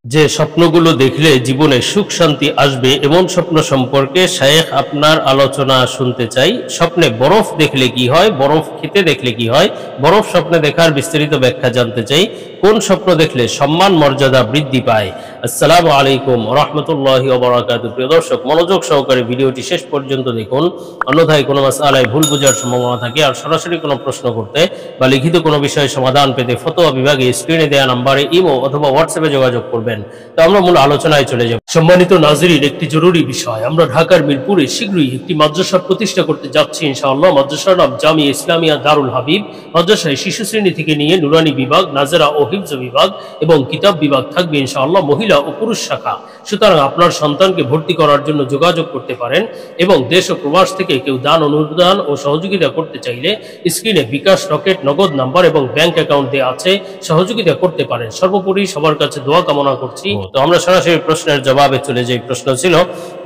যে স্বপ্নগুলো দেখলে জীবনে সুখ শান্তি আসবে এমন স্বপ্ন সম্পর্কে শায়েখ আপনার আলোচনা শুনতে চাই। স্বপ্নে বরফ দেখলে কি হয়, বরফ খেতে দেখলে কি হয়, বরফ স্বপ্নে দেখার বিস্তারিত ব্যাখ্যা জানতে চাই। কোন স্বপ্ন দেখলে সম্মান মর্যাদা বৃদ্ধি পায়? আসসালামু আলাইকুম ওয়া রাহমাতুল্লাহি ওয়া বারাকাতুহু। প্রিয় দর্শক, মনোযোগ সহকারে ভিডিওটি শেষ পর্যন্ত দেখুন, অন্যথায় কোনো মাসআলায় ভুল বোঝার সম্ভাবনা থাকে। আর সরাসরি কোনো প্রশ্ন করতে বা লিখিত কোনো বিষয়ে সমাধান পেতে ফতোয়া বিভাগে স্ক্রিনে দেওয়া নম্বরে ইমো অথবা হোয়াটসঅ্যাপে যোগাযোগ করবেন। তো আমরা মূল আলোচনায় চলে যাব। সম্মানিত নাজরিন, একটি জরুরি বিষয়, আমরা ঢাকার মিরপুরে শীঘ্রই একটি মাদ্রাসা প্রতিষ্ঠা করতে যাচ্ছি ইনশাআল্লাহ। মাদ্রাসার নাম জামিয়া ইসলামিয়া দারুল হাবিব। মাদ্রাসায় শিশু শ্রেণী থেকে নিয়ে নুরানি বিভাগ, নাজেরা ও হিফজ বিভাগ এবং কিতাব বিভাগ থাকবে ইনশাআল্লাহ, মহিলা ও পুরুষ শাখা। সুতরাং আপনার সন্তানকে ভর্তি করার জন্য যোগাযোগ করতে পারেন এবং দেশ ও প্রবাস থেকে কেউ দান, অনুদান ও সহযোগিতা করতে চাইলে স্ক্রিনে বিকাশ, রকেট, নগদ নাম্বার এবং ব্যাংক অ্যাকাউন্ট দেওয়া আছে, সহযোগিতা করতে পারেন। সর্বোপরি সবার কাছে দোয়া কামনা করছি। তো আমরা সরাসরি প্রশ্নের জবাবে চলে যাই। প্রশ্ন ছিল,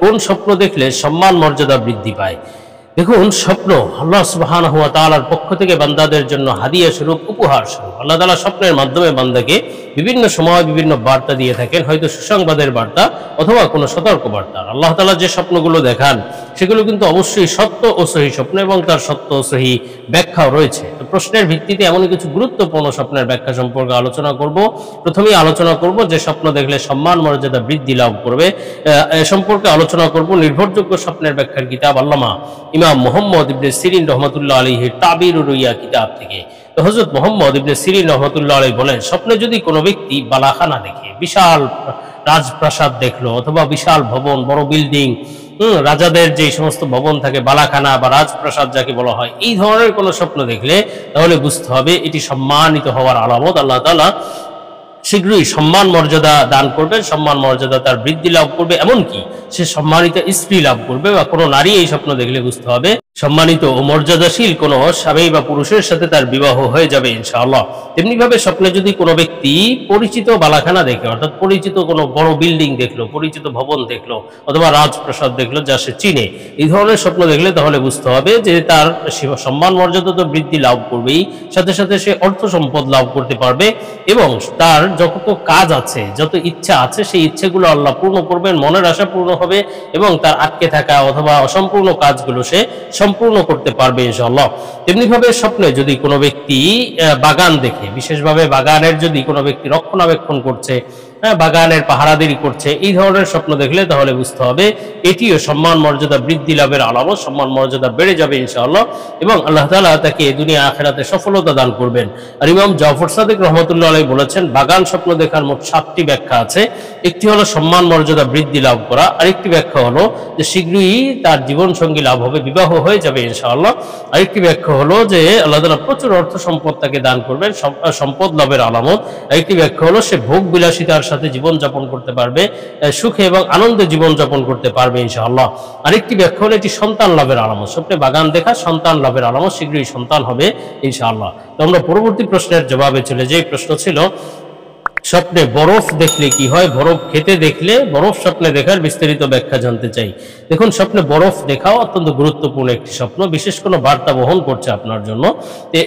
কোন স্বপ্ন দেখলে সম্মান মর্যাদা বৃদ্ধি পায়? দেখুন, স্বপ্ন আল্লাহ সুবহানাহু ওয়া তাআলার পক্ষ থেকে বান্দাদের জন্য হাদিয়া স্বরূপ, উপহার স্বরূপ। আল্লাহ তাআলা স্বপ্নের মাধ্যমে বান্দাকে বিভিন্ন সময় বিভিন্ন বার্তা দিয়ে থাকেন, হয়তো সুসংবাদের বার্তা অথবা কোনো সতর্ক বার্তা। আল্লাহ তাআলা যে স্বপ্নগুলো দেখান সেগুলো কিন্তু অবশ্যই সত্য ও সহি স্বপ্ন এবং তার সত্য ও সহি ব্যাখ্যাও রয়েছে। তো প্রশ্নের ভিত্তিতে এমন কিছু গুরুত্বপূর্ণ স্বপ্নের ব্যাখ্যা সম্পর্কে আলোচনা করব। প্রথমেই আলোচনা করব যে স্বপ্ন দেখলে সম্মান মর্যাদা বৃদ্ধি লাভ করবে। এ সম্পর্কে আলোচনা করব নির্ভরযোগ্য স্বপ্নের ব্যাখ্যার কিতাব আল্লামা ইমাম মুহাম্মদ ইবনে সিরিন রহমাতুল্লাহ আলাইহির তাবিরুর রুইয়া কিতাব থেকে। তো হযরত মুহাম্মদ ইবনে সিরিন রহমাতুল্লাহ আলাইহি বলেন, স্বপ্নে যদি কোনো ব্যক্তি বালাখানা দেখে, বিশাল রাজপ্রাসাদ দেখলো অথবা বিশাল ভবন, বড় বিল্ডিং, রাজাদের যে সমস্ত ভবন থাকে, বালাখানা বা রাজপ্রাসাদ যাকে বলা হয়, এই ধরনের কোনো স্বপ্ন দেখলে তাহলে বুঝতে হবে এটি সম্মানিত হওয়ার আলামত। আল্লাহ তাআলা শীঘ্রই সম্মান মর্যাদা দান করবেন, সম্মান মর্যাদা তার বৃদ্ধি লাভ করবে, এমনকি সে সম্মানিত স্ত্রী লাভ করবে। বা কোনো নারী এই স্বপ্ন দেখলে বুঝতে হবে সম্মানিত ও মর্যাদাশীল কোনো স্বামী বা পুরুষের সাথে তার বিবাহ হয়ে যাবে ইনশাআল্লাহ। তেমনি ভাবে স্বপ্নে যদি কোনো ব্যক্তি পরিচিত বালাখানা দেখে, অর্থাৎ পরিচিত কোনো বড় বিল্ডিং দেখলো, পরিচিত ভবন দেখলো অথবা রাজপ্রাসাদ দেখলো যা সে চিনে, এই ধরনের স্বপ্ন দেখলে তাহলে বুঝতে হবে যে তার সম্মান মর্যাদা তো বৃদ্ধি লাভ করবেই, সাথে সাথে সে অর্থ সম্পদ লাভ করতে পারবে এবং তার যত কাজ আছে, যত ইচ্ছা আছে, সেই ইচ্ছেগুলো আল্লাহ পূর্ণ করবেন, মনের আশা পূর্ণ হবে এবং তার আটকে থাকা অথবা অসম্পূর্ণ কাজগুলো সে সম্পূর্ণ করতে পারবে ইনশাআল্লাহ। তেমনি ভাবে স্বপ্নে যদি কোনো ব্যক্তি বাগান দেখে, বিশেষভাবে বাগানের যদি কোনো ব্যক্তি রক্ষণাবেক্ষণ করছে, বাগানের পাহারাদারি করছে, এই ধরনের স্বপ্ন দেখলে তাহলে বুঝতে হবে এটিও সম্মান মর্যাদা বৃদ্ধি লাভের আলামত, সম্মান মর্যাদা বেড়ে যাবে ইনশাআল্লাহ এবং আল্লাহ তাআলা তাকে দুনিয়া আখিরাতে সফলতা দান করবেন। আর ইমাম জাফর সাদিক রহমাতুল্লাহ আলাইহি বলেছেন, বাগান স্বপ্ন দেখার মোট 7টি ব্যাখ্যা আছে। একটি হলো সম্মান মর্যাদা বৃদ্ধি লাভ করা, আরেকটি ব্যাখ্যা হলো যে শীঘ্রই তার জীবন সঙ্গী লাভ হবে, বিবাহ হয়ে যাবে ইনশাআল্লাহ। আরেকটি ব্যাখ্যা হলো যে আল্লাহ তাআলা প্রচুর অর্থ সম্পদ তাকে দান করবেন, সম্পদ লাভের আলামত। আরেকটি ব্যাখ্যা হলো সে ভোগ বিলাসিতার সাথে জীবন যাপন করতে পারবে, সুখে এবং আনন্দে জীবন যাপন করতে পারবে ইনশাআল্লাহ। আরেকটি ব্যাখ্যা হলো এটি সন্তান লাভের আলামত, স্বপ্নে বাগান দেখা সন্তান লাভের আলামত, শীঘ্রই সন্তান হবে ইনশাআল্লাহ। তো আমরা পরবর্তী প্রশ্নের জবাবে চলে যাই। প্রশ্ন ছিল, স্বপ্নে বরফ দেখলে কি হয়, বরফ খেতে দেখলে, বরফ স্বপ্নে দেখার বিস্তারিত ব্যাখ্যা জানতে চাই। দেখুন, স্বপ্নে বরফ দেখাও অত্যন্ত গুরুত্বপূর্ণ একটি স্বপ্ন, বিশেষ কোনো বার্তা বহন করছে আপনার জন্য।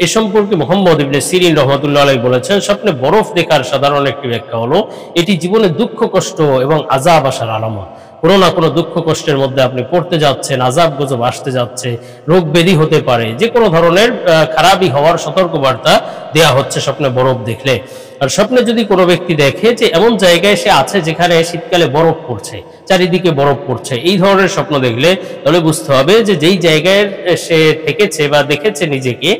এ সম্পর্কে মুহাম্মদ ইবনে সিরিন রহমাতুল্লাহ আলাইহি বলেছেন, স্বপ্নে বরফ দেখার সাধারণ একটি ব্যাখ্যা হলো এটি জীবনে দুঃখ, কষ্ট এবং আযাব আসার আলামত। কোনো না কোনো দুঃখ কষ্টের মধ্যে আপনি পড়তে যাচ্ছেন, আযাব গজব আসতে যাচ্ছে, রোগ ব্যাধি হতে পারে, যে কোনো ধরনের খারাপই হওয়ার সতর্কবার্তা দেয়া হচ্ছে স্বপ্নে বরফ দেখলে। আর স্বপ্নে যদি কোনো ব্যক্তি দেখে যে এমন জায়গায় সে আছে যেখানে শীতকালে বরফ পড়ছে, চারিদিকে বরফ পড়ছে, এই ধরনের স্বপ্ন দেখলে তাহলে বুঝতে হবে যে যেই জায়গায় সে থেকেছে বা দেখেছে নিজেকে,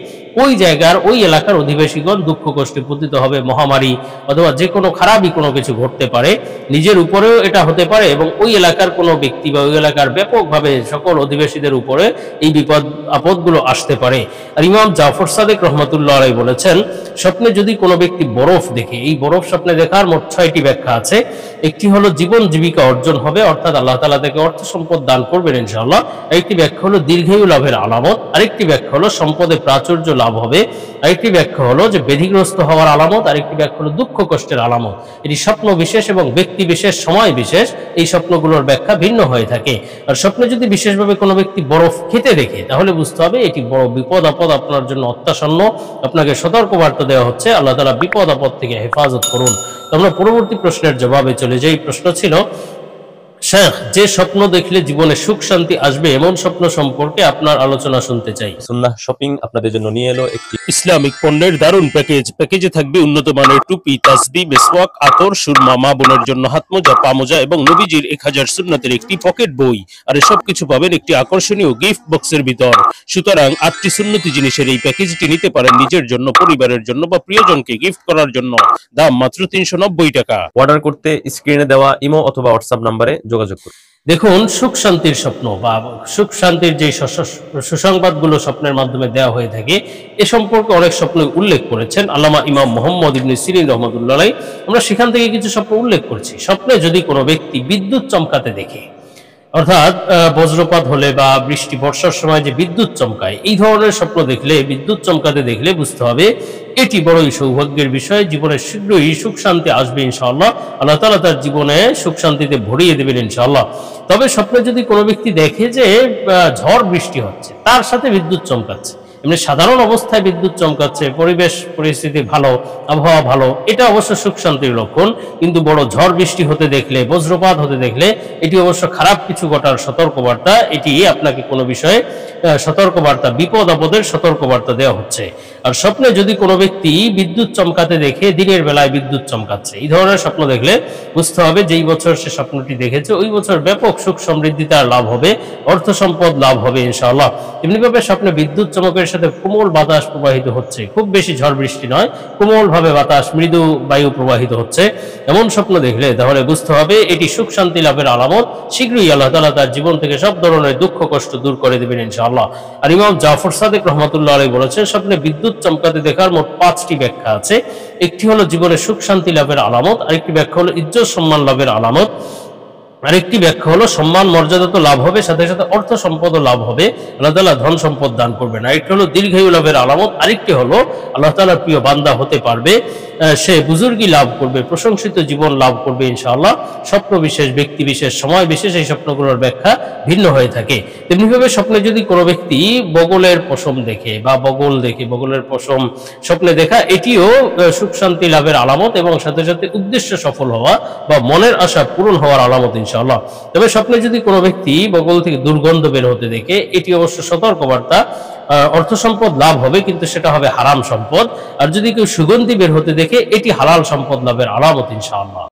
ওই জায়গার, ওই এলাকার অধিবাসীগণ দুঃখ কষ্টে পতিত হবে, মহামারী অথবা যে কোনো খারাপই কোনো কিছু ঘটতে পারে, নিজের উপরেও এটা হতে পারে এবং ওই এলাকার কোনো ব্যক্তি বা ওই এলাকার ব্যাপকভাবে সকল অধিবাসীদের উপরে এই বিপদ আপদগুলো আসতে পারে। আর ইমাম জাফর সাদিক রহমাতুল্লাহ আলাইহি বলেছেন, স্বপ্নে যদি কোনো ব্যক্তি বরফ দেখে, এই বরফ স্বপ্নে দেখার মোট 6টি ব্যাখ্যা আছে। একটি হলো জীবন জীবিকা অর্জন হবে, অর্থাৎ আল্লাহ তাআলা তাকে অর্থ সম্পদ দান করবেন ইনশাআল্লাহ। আরেকটি ব্যাখ্যা হলো দীর্ঘায়ু লাভের আলামত। আরেকটি ব্যাখ্যা হলো সম্পদে প্রাচুর্য লাভ লাভ হবে। আরেকটি ব্যাখ্যা হলো যে ব্যাধিগ্রস্ত হওয়ার আলামত, আরেকটি ব্যাখ্যা হলো দুঃখ কষ্টের আলামত। এটি স্বপ্ন বিশেষ এবং ব্যক্তি বিশেষ, সময় বিশেষ এই স্বপ্নগুলোর ব্যাখ্যা ভিন্ন হয়ে থাকে। আর স্বপ্নে যদি বিশেষভাবে কোনো ব্যক্তি বরফ খেতে দেখে তাহলে বুঝতে হবে এটি বড় বিপদ আপদ আপনার জন্য অত্যাসন্ন, আপনাকে সতর্কবার্তা দেওয়া হচ্ছে। আল্লাহ তাআলা বিপদ আপদ থেকে হেফাজত করুন। তো আমরা পরবর্তী প্রশ্নের জবাবে চলে যাই। প্রশ্ন ছিল, শেখ, যে স্বপ্ন দেখলে জীবনে সুখ শান্তি আসবে এমন স্বপ্ন সম্পর্কে আপনার আলোচনা শুনতে চাই। সুন্নাহ শপিং আপনাদের জন্য নিয়ে এলো একটি ইসলামিক পণ্যের দারুণ প্যাকেজ। প্যাকেজে থাকবে উন্নত মানের টুপি, তাসবিহ, মিসওয়াক, আতর, সুরমা, মা বোনের জন্য হাতমোজা, পামোজা এবং নবীজির 1000 সুন্নাতের একটি পকেট বই। আর এসব কিছু পাবেন একটি আকর্ষণীয় গিফট বক্সের ভিতর। সুতরাং 8টি সুন্নতি জিনিসের এই প্যাকেজটি নিতে পারেন নিজের জন্য, পরিবারের জন্য বা প্রিয়জনকে গিফট করার জন্য। দাম মাত্র 390 টাকা। অর্ডার করতে স্ক্রিনে দেওয়া ইমো অথবা হোয়াটসঅ্যাপ নম্বরে যোগাযোগ করুন। দেখুন, সুখ শান্তির স্বপ্ন বা সুখ শান্তির যে সুসংবাদগুলো স্বপ্নের মাধ্যমে দেওয়া হয়ে থাকে এ সম্পর্কে অনেক স্বপ্ন উল্লেখ করেছেন আল্লামা ইমাম মুহাম্মদ ইবনে সিরিন রহমাতুল্লাহ আলাইহি। আমরা সেখান থেকে কিছু স্বপ্ন উল্লেখ করছি। স্বপ্নে যদি কোনো ব্যক্তি বিদ্যুৎ চমকাতে দেখে, অর্থাৎ বজ্রপাত হলে বা বৃষ্টি বর্ষার সময় যে বিদ্যুৎ চমকায়, এই ধরনের স্বপ্ন দেখলে, বিদ্যুৎ চমকাতে দেখলে বুঝতে হবে এটি বড়ই সৌভাগ্যের বিষয়। জীবনে শীঘ্রই সুখ শান্তি আসবে ইনশাআল্লাহ। আল্লাহ তাআলা তার জীবনে সুখ শান্তিতে ভরিয়ে দেবেন ইনশাআল্লাহ। তবে স্বপ্নে যদি কোনো ব্যক্তি দেখে যে ঝড় বৃষ্টি হচ্ছে, তার সাথে বিদ্যুৎ চমকাচ্ছে, এমনি সাধারণ অবস্থায় বিদ্যুৎ চমকাচ্ছে, পরিবেশ পরিস্থিতি ভালো, আবহাওয়া ভালো, এটা অবশ্য সুখ শান্তির লক্ষণ। কিন্তু বড় ঝড় বৃষ্টি হতে দেখলে, বজ্রপাত হতে দেখলে এটি অবশ্য খারাপ কিছু ঘটার সতর্কবার্তা। এটি আপনাকে কোনো বিষয়ে সতর্কবার্তা, বিপদ আপদের সতর্কবার্তা দেওয়া হচ্ছে। আর স্বপ্নে যদি কোনো ব্যক্তি বিদ্যুৎ চমকাতে দেখে, দিনের বেলায় বিদ্যুৎ চমকাচ্ছে, এই ধরনের স্বপ্ন দেখলে বুঝতে হবে যেই বছর সে স্বপ্নটি দেখেছে ওই বছর ব্যাপক সুখ সমৃদ্ধি তার লাভ হবে, অর্থ সম্পদ লাভ হবে ইনশাআল্লাহ। এমনিভাবে স্বপ্নে বিদ্যুৎ চমকের সাথে কোমল বাতাস প্রবাহিত হচ্ছে, খুব বেশি ঝড় বৃষ্টি নয়, কোমল ভাবে বাতাস, মৃদু বায়ু প্রবাহিত হচ্ছে, এমন স্বপ্ন দেখলে তাহলে বুঝতে হবে এটি সুখ শান্তি লাভের আলামত। শীঘ্রই আল্লাহ তাআলা তার জীবন থেকে সব ধরনের দুঃখ কষ্ট দূর করে দেবেন ইনশাআল্লাহ। আর ইমাম জাফর সাদিক রহমাতুল্লাহ আলাইহি বলেছেন, স্বপ্নে বিদ্যুৎ চমকাতে দেখার মোট 5টি ব্যাখ্যা আছে। একটি হলো জীবনে সুখ শান্তি লাভের আলামত, আরেকটি ব্যাখ্যা হলো ইজ্জত সম্মান লাভের আলামত, আরেকটি ব্যাখ্যা হলো সম্মান মর্যাদা তো লাভ হবে, সাথে সাথে অর্থ সম্পদও লাভ হবে, আল্লাহ তাআলা ধন সম্পদ দান করবেন। আরেকটি হলো দীর্ঘায়ু লাভের আলামত, আরেকটি হলো আল্লাহ তাআলার প্রিয় বান্দা হতে পারবে, সে বুজুর্গি লাভ করবে, প্রশংসিত জীবন লাভ করবে ইনশাআল্লাহ। স্বপ্ন বিশেষ, ব্যক্তি বিশেষ, সময় বিশেষ এই স্বপ্নগুলোর ব্যাখ্যা ভিন্ন হয়ে থাকে। তেমনিভাবে স্বপ্নে যদি কোনো ব্যক্তি বগলের পশম দেখে বা বগল দেখে, বগলের পশম স্বপ্নে দেখা, এটিও সুখ শান্তি লাভের আলামত এবং সাথে সাথে উদ্দেশ্য সফল হওয়া বা মনের আশা পূরণ হওয়ার আলামত ইনশাআল্লাহ। তবে স্বপ্নে যদি কোনো ব্যক্তি বগল থেকে দুর্গন্ধ বের হতে দেখে, এটি অবশ্য সতর্কবার্তা, অর্থ সম্পদ লাভ হবে কিন্তু সেটা হবে হারাম সম্পদ। আর যদি কেউ সুগন্ধি বের হতে দেখে, এটি হালাল সম্পদ লাভের আলামত ইনশাআল্লাহ।